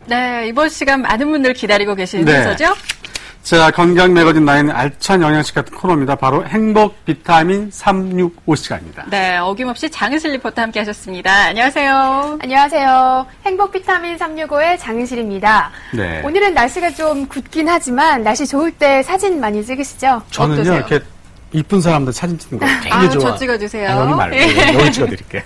네, 이번 시간 많은 분들 기다리고 계시는 순서죠? 자, 건강 매거진 나인 알찬 영양식 같은 코너입니다. 바로 행복 비타민 365 시간입니다. 네, 어김없이 장은실 리포터 함께 하셨습니다. 안녕하세요. 안녕하세요. 행복 비타민 365의 장은실입니다. 네. 오늘은 날씨가 좀 굳긴 하지만 날씨 좋을 때 사진 많이 찍으시죠? 저는요, 어떠세요? 이렇게 이쁜 사람들 사진 찍는 거 되게 아, 좋아. 저 찍어주세요. 여기 말고 여기 찍어드릴게.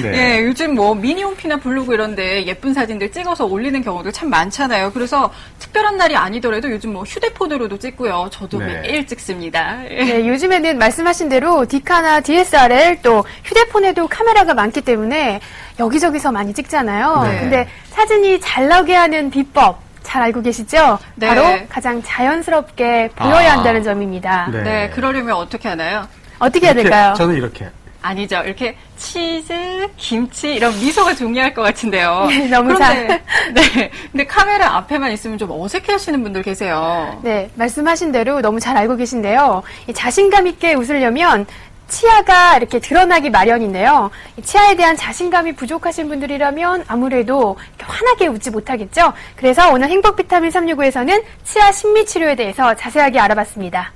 네. 예, 요즘 뭐 미니홈피나 블로그 이런데 예쁜 사진들 찍어서 올리는 경우도 참 많잖아요. 그래서 특별한 날이 아니더라도 요즘 뭐 휴대폰으로도 찍고요. 저도 매일 찍습니다. 네, 요즘에는 말씀하신 대로 디카나 DSLR 또 휴대폰에도 카메라가 많기 때문에 여기저기서 많이 찍잖아요. 네. 근데 사진이 잘 나오게 하는 비법 잘 알고 계시죠? 네. 바로 가장 자연스럽게 보여야 한다는 점입니다. 네. 네, 그러려면 어떻게 하나요? 어떻게 해야 이렇게, 될까요? 저는 이렇게. 아니죠. 이렇게 치즈, 김치 이런 미소가 중요할 것 같은데요. 네, 너무 그런데, 네, 근데 카메라 앞에만 있으면 좀 어색해하시는 분들 계세요. 네, 말씀하신 대로 너무 잘 알고 계신데요. 이 자신감 있게 웃으려면 치아가 이렇게 드러나기 마련인데요. 이 치아에 대한 자신감이 부족하신 분들이라면 아무래도 이렇게 환하게 웃지 못하겠죠. 그래서 오늘 행복 비타민 365에서는 치아 심미 치료에 대해서 자세하게 알아봤습니다.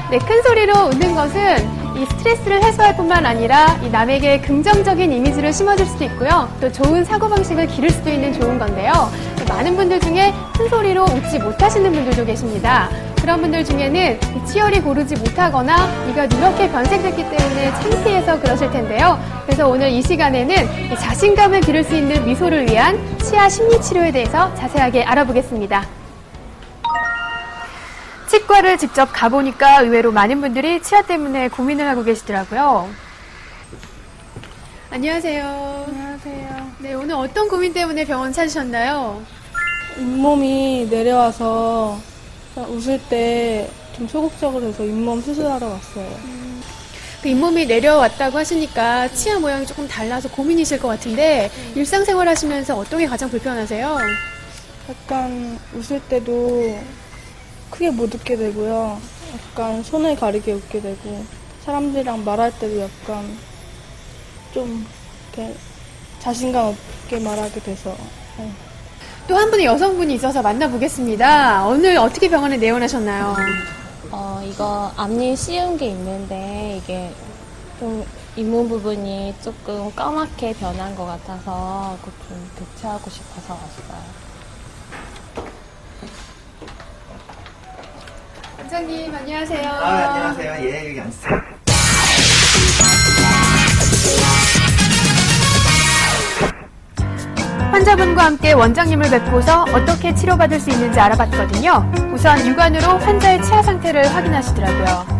네, 큰 소리로 웃는 것은 이 스트레스를 해소할 뿐만 아니라 이 남에게 긍정적인 이미지를 심어줄 수도 있고요. 또 좋은 사고방식을 기를 수도 있는 좋은 건데요. 많은 분들 중에 큰 소리로 웃지 못하시는 분들도 계십니다. 그런 분들 중에는 이 치열이 고르지 못하거나 이가 누렇게 변색됐기 때문에 창피해서 그러실 텐데요. 그래서 오늘 이 시간에는 이 자신감을 기를 수 있는 미소를 위한 치아 심리 치료에 대해서 자세하게 알아보겠습니다. 치과를 직접 가보니까 의외로 많은 분들이 치아 때문에 고민을 하고 계시더라고요. 안녕하세요. 안녕하세요. 네, 오늘 어떤 고민 때문에 병원 찾으셨나요? 잇몸이 내려와서 웃을 때 좀 소극적으로 해서 잇몸 수술하러 왔어요. 그 잇몸이 내려왔다고 하시니까 치아 모양이 조금 달라서 고민이실 것 같은데 일상생활 하시면서 어떤 게 가장 불편하세요? 약간 웃을 때도 크게 못 웃게 되고요. 약간 손을 가리게 웃게 되고 사람들이랑 말할 때도 약간 좀 이렇게 자신감 없게 말하게 돼서 또 한 분의 여성분이 있어서 만나보겠습니다. 오늘 어떻게 병원에 내원하셨나요? 이거 앞니 씌운 게 있는데 이게 좀 잇몸 부분이 조금 까맣게 변한 것 같아서 그거 좀 교체하고 싶어서 왔어요. 원장님 안녕하세요. 안녕하세요. 예, 여기 앉으세요. 환자분과 함께 원장님을 뵙고서 어떻게 치료받을 수 있는지 알아봤거든요. 우선 육안으로 환자의 치아 상태를 확인하시더라고요.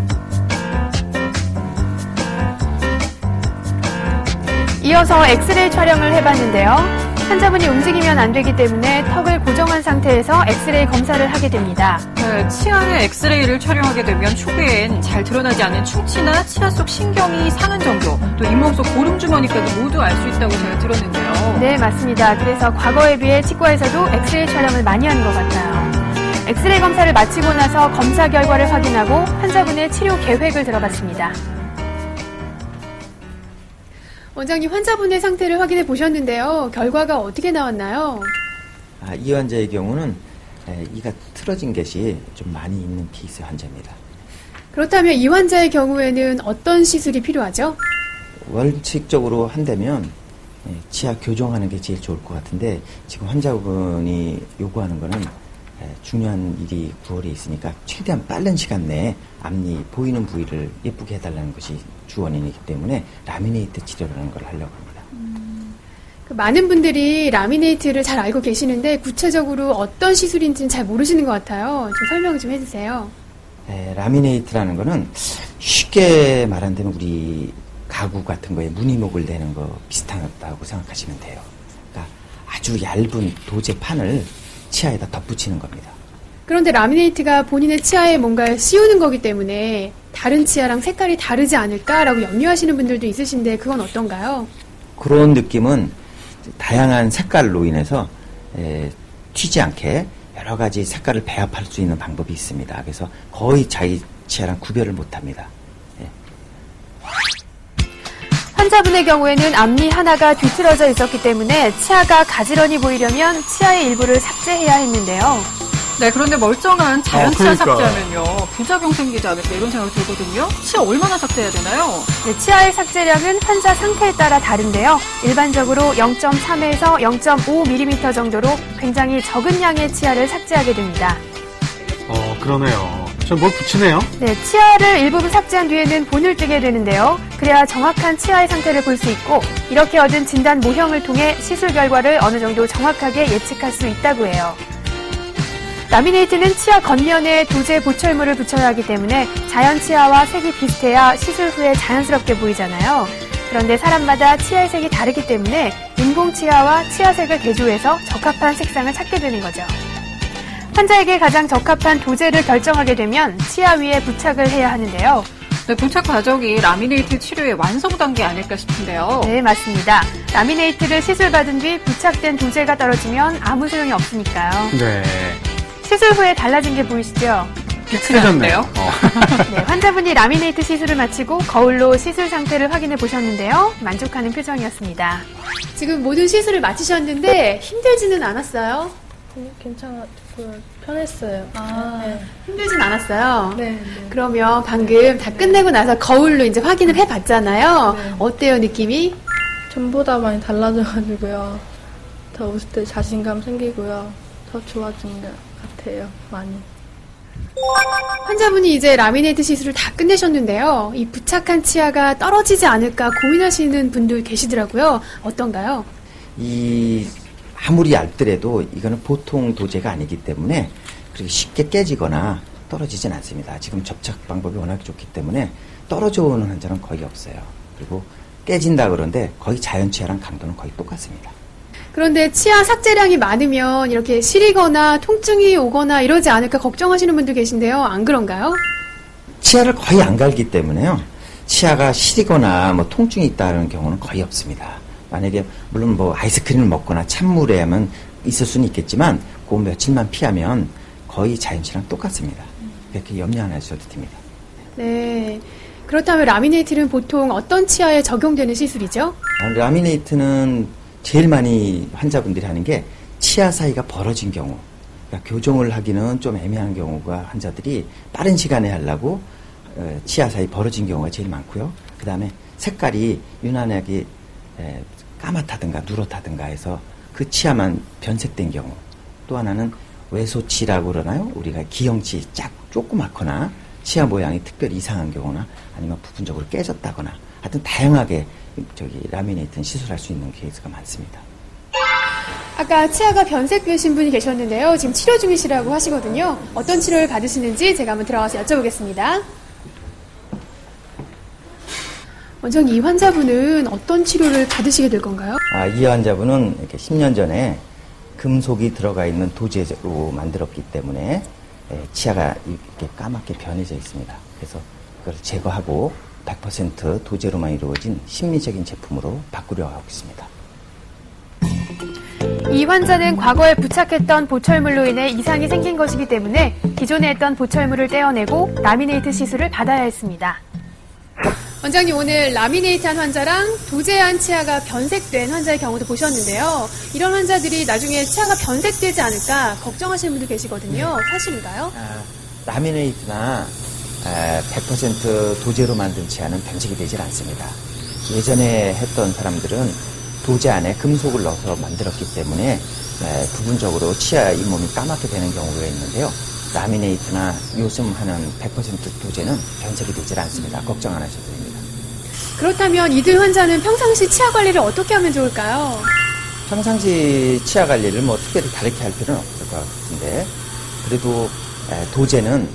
이어서 엑스레이 촬영을 해봤는데요. 환자분이 움직이면 안 되기 때문에 턱을 고정한 상태에서 엑스레이 검사를 하게 됩니다. 네, 치아의 엑스레이를 촬영하게 되면 초기엔 잘 드러나지 않은 충치나 치아 속 신경이 상한 정도, 또 잇몸 속 고름주머니까지 모두 알 수 있다고 제가 들었는데요. 네, 맞습니다. 그래서 과거에 비해 치과에서도 엑스레이 촬영을 많이 하는 것 같아요. 엑스레이 검사를 마치고 나서 검사 결과를 확인하고 환자분의 치료 계획을 들어봤습니다. 원장님, 환자분의 상태를 확인해 보셨는데요. 결과가 어떻게 나왔나요? 이 환자의 경우는 이가 틀어진 것이 좀 많이 있는 케이스 환자입니다. 그렇다면 이 환자의 경우에는 어떤 시술이 필요하죠? 원칙적으로 한다면 치아 교정하는 게 제일 좋을 것 같은데 지금 환자분이 요구하는 거는 중요한 일이 9월에 있으니까 최대한 빠른 시간 내에 앞니 보이는 부위를 예쁘게 해달라는 것이 주원인이기 때문에 라미네이트 치료라는 걸 하려고 합니다. 많은 분들이 라미네이트를 잘 알고 계시는데 구체적으로 어떤 시술인지는 잘 모르시는 것 같아요. 좀 설명 좀 해주세요. 라미네이트라는 거는 쉽게 말한다면 우리 가구 같은 거에 무늬목을 내는 거 비슷하다고 생각하시면 돼요. 그러니까 아주 얇은 도제판을 치아에다 덧붙이는 겁니다. 그런데 라미네이트가 본인의 치아에 뭔가를 씌우는 거기 때문에 다른 치아랑 색깔이 다르지 않을까라고 염려하시는 분들도 있으신데 그건 어떤가요? 그런 느낌은 다양한 색깔로 인해서 튀지 않게 여러 가지 색깔을 배합할 수 있는 방법이 있습니다. 그래서 거의 자기 치아랑 구별을 못합니다. 환자분의 경우에는 앞니 하나가 뒤틀어져 있었기 때문에 치아가 가지런히 보이려면 치아의 일부를 삭제해야 했는데요. 네, 그런데 멀쩡한 자연 치아 그러니까. 삭제하면요. 부작용 생기지 않을까 이런 생각이 들거든요. 치아 얼마나 삭제해야 되나요? 네, 치아의 삭제량은 환자 상태에 따라 다른데요. 일반적으로 0.3에서 0.5mm 정도로 굉장히 적은 양의 치아를 삭제하게 됩니다. 그러네요. 좀 뭘 붙이네요? 네, 치아를 일부분 삭제한 뒤에는 본을 뜨게 되는데요. 그래야 정확한 치아의 상태를 볼 수 있고 이렇게 얻은 진단 모형을 통해 시술 결과를 어느 정도 정확하게 예측할 수 있다고 해요. 라미네이트는 치아 겉면에 도제 보철물을 붙여야 하기 때문에 자연 치아와 색이 비슷해야 시술 후에 자연스럽게 보이잖아요. 그런데 사람마다 치아의 색이 다르기 때문에 인공 치아와 치아색을 대조해서 적합한 색상을 찾게 되는 거죠. 환자에게 가장 적합한 도제를 결정하게 되면 치아 위에 부착을 해야 하는데요. 네, 부착 과정이 라미네이트 치료의 완성 단계 아닐까 싶은데요. 네, 맞습니다. 라미네이트를 시술받은 뒤 부착된 도제가 떨어지면 아무 소용이 없으니까요. 네. 시술 후에 달라진 게 보이시죠? 빛이 나는데요. 네, 환자분이 라미네이트 시술을 마치고 거울로 시술 상태를 확인해 보셨는데요. 만족하는 표정이었습니다. 지금 모든 시술을 마치셨는데 힘들지는 않았어요? 괜찮았고요. 편했어요. 네. 힘들진 않았어요? 네. 그러면 방금 다 끝내고 나서 거울로 이제 확인을 해봤잖아요. 네. 어때요, 느낌이? 전보다 많이 달라져가지고요. 더 웃을 때 자신감 생기고요. 더 좋아진 것 같아요. 많이. 환자분이 이제 라미네이트 시술을 다 끝내셨는데요. 이 부착한 치아가 떨어지지 않을까 고민하시는 분들 계시더라고요. 어떤가요? 아무리 얇더라도 이거는 보통 도제가 아니기 때문에 그렇게 쉽게 깨지거나 떨어지진 않습니다. 지금 접착 방법이 워낙 좋기 때문에 떨어져 오는 환자는 거의 없어요. 그리고 깨진다 그러는데 거의 자연 치아랑 강도는 거의 똑같습니다. 그런데 치아 삭제량이 많으면 이렇게 시리거나 통증이 오거나 이러지 않을까 걱정하시는 분들 계신데요. 안 그런가요? 치아를 거의 안 갈기 때문에요. 치아가 시리거나 뭐 통증이 있다는 경우는 거의 없습니다. 만약에 물론 뭐 아이스크림을 먹거나 찬물에 하면 있을 수는 있겠지만 그 며칠만 피하면 거의 자연치랑 똑같습니다. 그렇게 염려 안 하셔도 됩니다. 네. 그렇다면 라미네이트는 보통 어떤 치아에 적용되는 시술이죠? 라미네이트는 제일 많이 환자분들이 하는 게 치아 사이가 벌어진 경우, 그러니까 교정을 하기는 좀 애매한 경우가 환자들이 빠른 시간에 하려고 치아 사이 벌어진 경우가 제일 많고요. 그 다음에 색깔이 유난하게 까맣다든가 누렇다든가 해서 그 치아만 변색된 경우, 또 하나는 외소치라고 그러나요? 우리가 기형치 조그맣거나 치아 모양이 특별히 이상한 경우나 아니면 부분적으로 깨졌다거나 하여튼 다양하게 라미네이트는 시술할 수 있는 케이스가 많습니다. 아까 치아가 변색되신 분이 계셨는데요. 지금 치료 중이시라고 하시거든요. 어떤 치료를 받으시는지 제가 한번 들어가서 여쭤보겠습니다. 원장님, 이 환자분은 어떤 치료를 받으시게 될 건가요? 이 환자분은 이렇게 10년 전에 금속이 들어가 있는 도제로 만들었기 때문에 치아가 이렇게 까맣게 변해져 있습니다. 그래서 그걸 제거하고 100% 도제로만 이루어진 심미적인 제품으로 바꾸려 하고 있습니다. 이 환자는 과거에 부착했던 보철물로 인해 이상이 생긴 것이기 때문에 기존에 했던 보철물을 떼어내고 라미네이트 시술을 받아야 했습니다. 원장님, 오늘 라미네이트한 환자랑 도제한 치아가 변색된 환자의 경우도 보셨는데요. 이런 환자들이 나중에 치아가 변색되지 않을까 걱정하시는 분들 계시거든요. 사실인가요? 라미네이트나 100% 도제로 만든 치아는 변색이 되질 않습니다. 예전에 했던 사람들은 도제 안에 금속을 넣어서 만들었기 때문에 부분적으로 치아 잇몸이 까맣게 되는 경우가 있는데요. 라미네이트나 요즘 하는 100% 도제는 변색이 되질 않습니다. 걱정 안 하셔도 됩니다. 그렇다면 이들 환자는 평상시 치아 관리를 어떻게 하면 좋을까요? 평상시 치아 관리를 뭐 특별히 다르게 할 필요는 없을 것 같은데, 그래도 도제는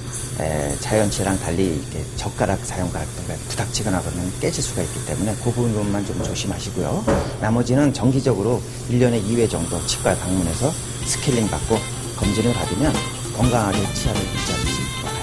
자연치아랑 달리 이렇게 젓가락 사용하다가 부닥치거나 그러면 깨질 수가 있기 때문에 그 부분만 좀 조심하시고요. 나머지는 정기적으로 1년에 2회 정도 치과에 방문해서 스케일링 받고 검진을 받으면 건강하게 치아를 유지할 수 있도록